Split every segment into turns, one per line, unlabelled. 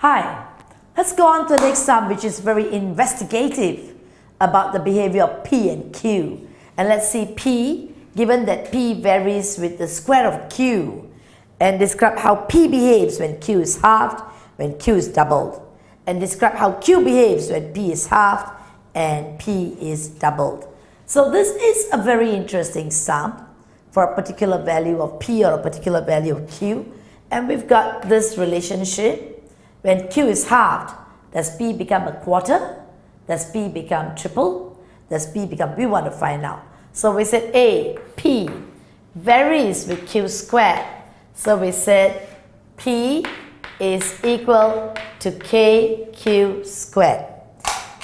Hi, let's go on to the next sum, which is very investigative about the behavior of P and Q. And let's see P, given that P varies with the square of Q, and describe how P behaves when Q is halved, when Q is doubled. And describe how Q behaves when P is halved and P is doubled. So this is a very interesting sum for a particular value of P or a particular value of Q. And we've got this relationship. When Q is halved, does P become a quarter? Does P become triple? Does P become, we want to find out. So we said A, P varies with Q squared. So we said P is equal to KQ squared.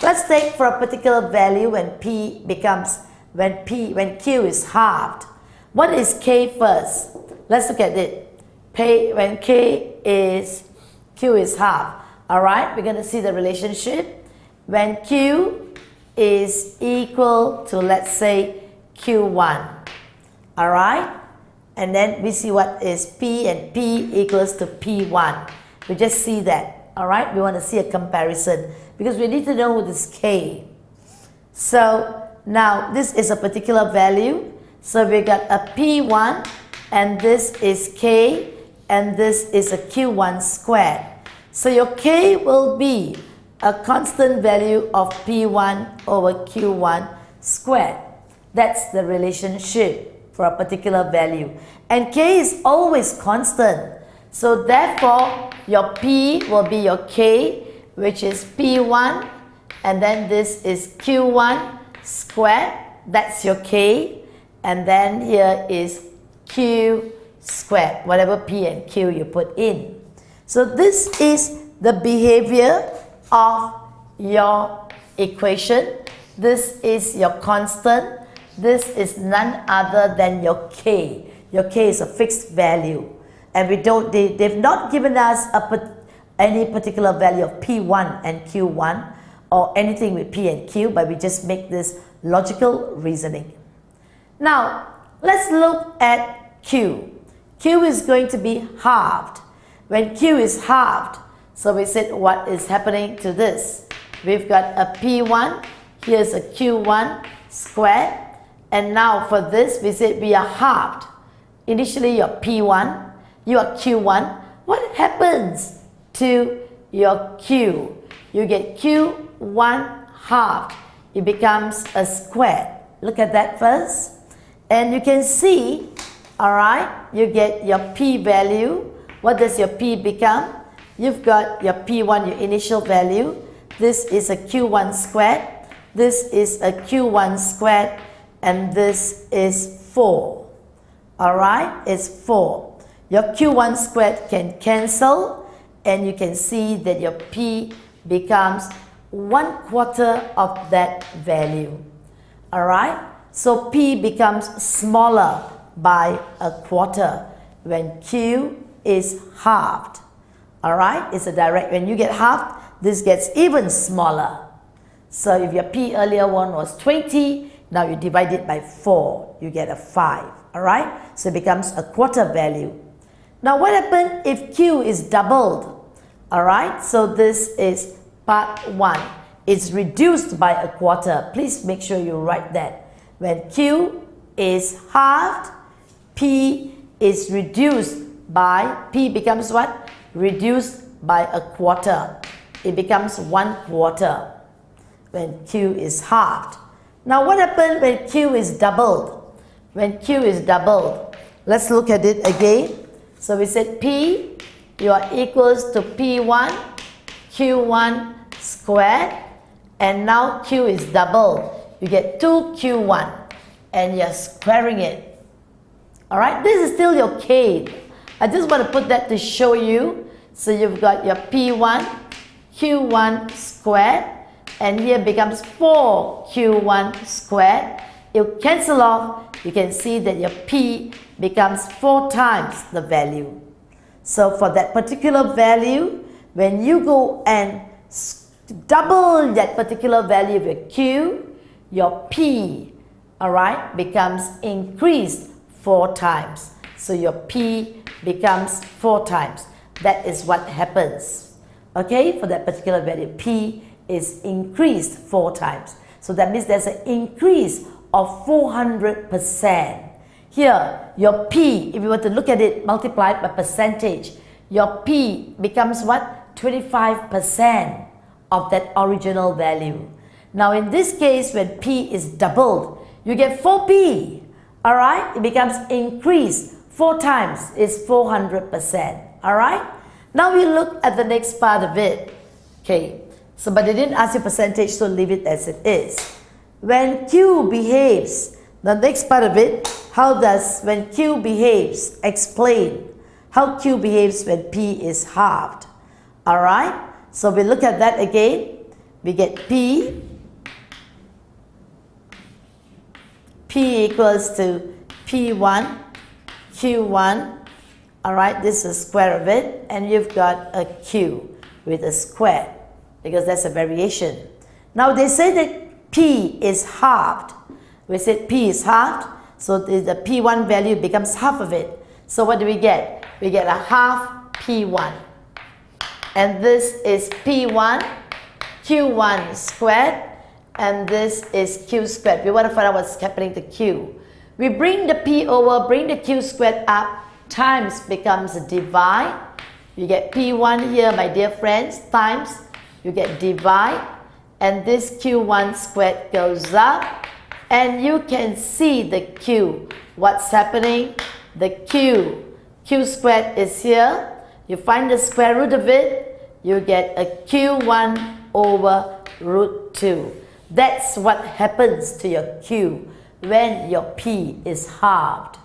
Let's take for a particular value when P becomes, when Q is halved. What is K first? Let's look at it. When Q is halved. Alright, we're going to see the relationship. When Q is equal to, let's say, Q1. Alright, and then we see what is P, and P equals to P1. We just see that. Alright, we want to see a comparison because we need to know who this K. So now this is a particular value. So we got a P1 and this is K and this is a Q1 squared. So your K will be a constant value of P1 over Q1 squared. That's the relationship for a particular value. And K is always constant. So therefore, your P will be your K, which is P1, and then this is Q1 squared. That's your K. And then here is Q squared, whatever P and Q you put in. So this is the behavior of your equation. This is your constant. This is none other than your K. Your K is a fixed value. And they've not given us any particular value of P1 and Q1 or anything with P and Q, but we just make this logical reasoning. Now, let's look at Q. Q is going to be halved. When Q is halved, so we said what is happening to this? We've got a P1, here's a Q1 squared, and now for this we said we are halved. Initially you're P1, you are Q1. What happens to your Q? You get Q1 halved. It becomes a square. Look at that first. And you can see, alright, you get your P value. What does your P become? You've got your P1, your initial value. This is a Q1 squared. This is a Q1 squared. And this is 4. Alright, it's 4. Your Q1 squared can cancel, and you can see that your P becomes 1/4 of that value. Alright, so P becomes smaller by 1/4 when Q is halved. Alright, it's a direct, when you get halved, this gets even smaller. So if your P earlier one was 20, now you divide it by 4, you get a 5. Alright, so it becomes 1/4 value. Now what happens if Q is doubled? Alright, so this is part 1. It's reduced by 1/4. Please make sure you write that. When Q is halved, P is reduced by, P becomes what? Reduced by 1/4. It becomes 1/4 when Q is halved. Now what happens when Q is doubled? When Q is doubled, let's look at it again. So we said P, you are equals to P1, Q1 squared, and now Q is doubled. You get 2Q1, and you're squaring it. Alright, this is still your K. I just want to put that to show you. So you've got your P1, Q1 squared, and here becomes 4Q1 squared. You cancel off, you can see that your P becomes 4 times the value. So for that particular value, when you go and double that particular value of your Q, your P, alright, becomes increased 4 times. So your P becomes 4 times. That is what happens. Okay, for that particular value, P is increased 4 times. So that means there's an increase of 400%. Here, your P, if you were to look at it multiplied by percentage, your P becomes what? 25% of that original value. Now in this case, when P is doubled, you get 4P. Alright, it becomes increased 4 times is 400%. Alright, now we look at the next part of it. Okay, so but they didn't ask you percentage, so leave it as it is. When Q behaves, the next part of it, how does when Q behaves, explain how Q behaves when P is halved. Alright, so we look at that again. We get P equals to P1, Q1. Alright, this is square of it, and you've got a Q with a square because that's a variation. Now they say that P is halved. We said P is halved, so the P1 value becomes half of it. So what do we get? We get a half P1. And this is P1, Q1 squared, and this is Q squared. We want to find out what's happening to Q. We bring the P over, bring the Q squared up, times becomes a divide. You get P1 here, my dear friends, times, you get divide, and this Q1 squared goes up, and you can see the Q. What's happening? The Q squared is here. You find the square root of it, you get a Q1 over root 2. That's what happens to your Q when your P is halved.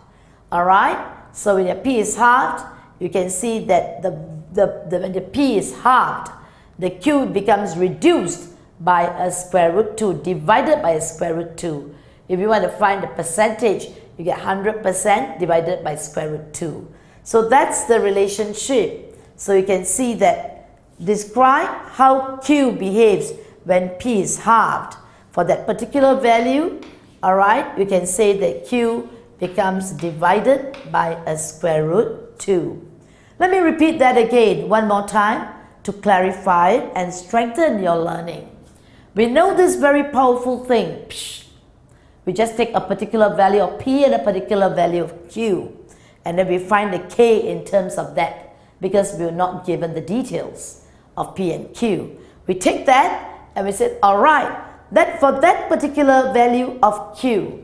Alright? So when your P is halved, you can see that when the P is halved, the Q becomes reduced by a square root 2, divided by a square root 2. If you want to find the percentage, you get 100% divided by square root 2. So that's the relationship. So you can see that describe how Q behaves when P is halved. For that particular value, alright, you can say that Q becomes divided by a square root 2. Let me repeat that again one more time to clarify it and strengthen your learning. We know this very powerful thing. We just take a particular value of P and a particular value of Q, and then we find the K in terms of that because we were not given the details of P and Q. We take that and we said, alright, that for that particular value of Q,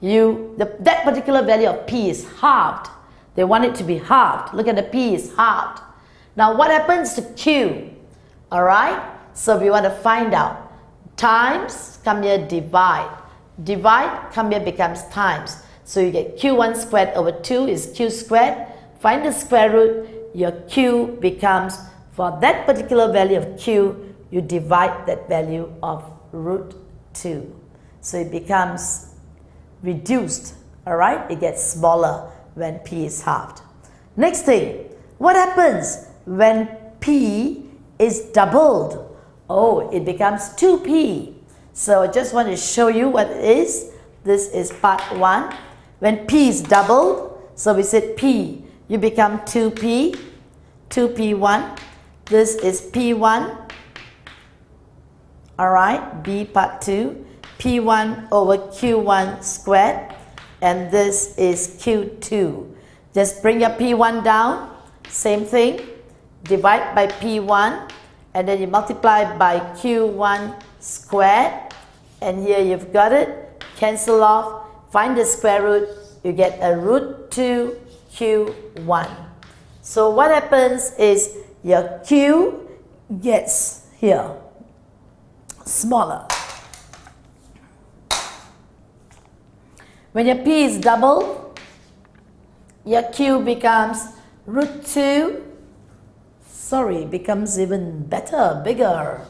that particular value of P is halved. They want it to be halved. Look at the P is halved. Now what happens to Q? Alright, so we want to find out. Times, come here, divide. Divide, come here, becomes times. So you get Q1 squared over 2 is Q squared. Find the square root, your Q becomes, for that particular value of Q, you divide that value of root 2. So it becomes reduced, alright? It gets smaller when P is halved. Next thing, what happens when P is doubled? Oh, it becomes 2P. So I just want to show you what it is. This is part 1. When P is doubled, so we said P, you become 2P, 2P1. This is P1. Alright, B part 2, P1 over Q1 squared, and this is Q2. Just bring your P1 down, same thing, divide by P1, and then you multiply by Q1 squared, and here you've got it, cancel off, find the square root, you get a root 2 Q1. So what happens is your Q gets here smaller. When your P is doubled, your Q becomes root 2, becomes even better, bigger.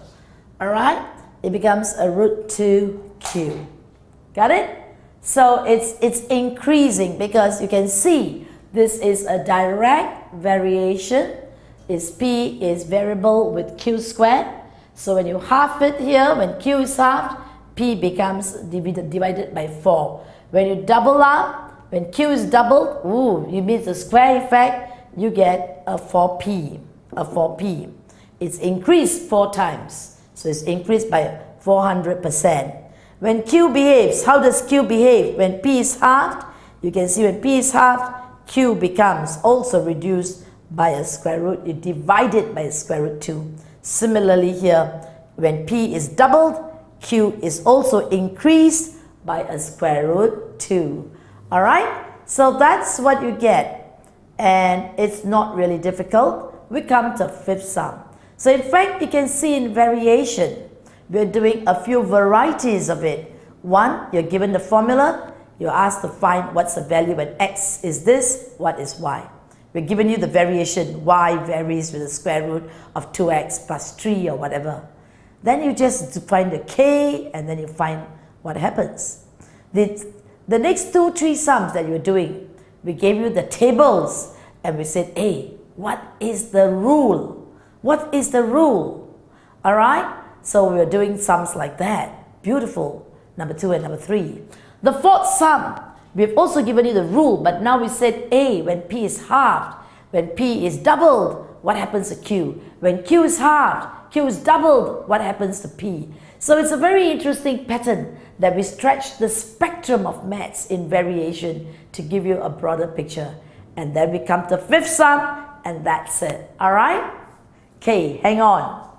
Alright? It becomes a root 2Q. Got it? So it's increasing because you can see this is a direct variation. P is variable with Q squared. So when you half it here, when Q is halved, P becomes divided by 4. When you double up, when Q is doubled, you mean the square effect, you get a 4P. It's increased 4 times. So it's increased by 400%. When Q behaves, how does Q behave? When P is halved, you can see when P is halved, Q becomes also reduced by a square root. You divide it by a square root 2. Similarly here, when P is doubled, Q is also increased by a square root 2. Alright, so that's what you get. And it's not really difficult. We come to fifth sum. So in fact, you can see in variation, we're doing a few varieties of it. One, you're given the formula. You're asked to find what's the value when x is this, what is y. We're giving you the variation, y varies with the square root of 2x plus 3 or whatever. Then you just find the k and then you find what happens. The next 2, 3 sums that you're doing, we gave you the tables and we said, hey, what is the rule? What is the rule? Alright, so we're doing sums like that. Beautiful. Number 2 and number 3. The fourth sum, we've also given you the rule, but now we said A, when P is halved, when P is doubled, what happens to Q? When Q is halved, Q is doubled, what happens to P? So it's a very interesting pattern that we stretch the spectrum of maths in variation to give you a broader picture. And then we come to fifth sum, and that's it. Alright? Okay, hang on.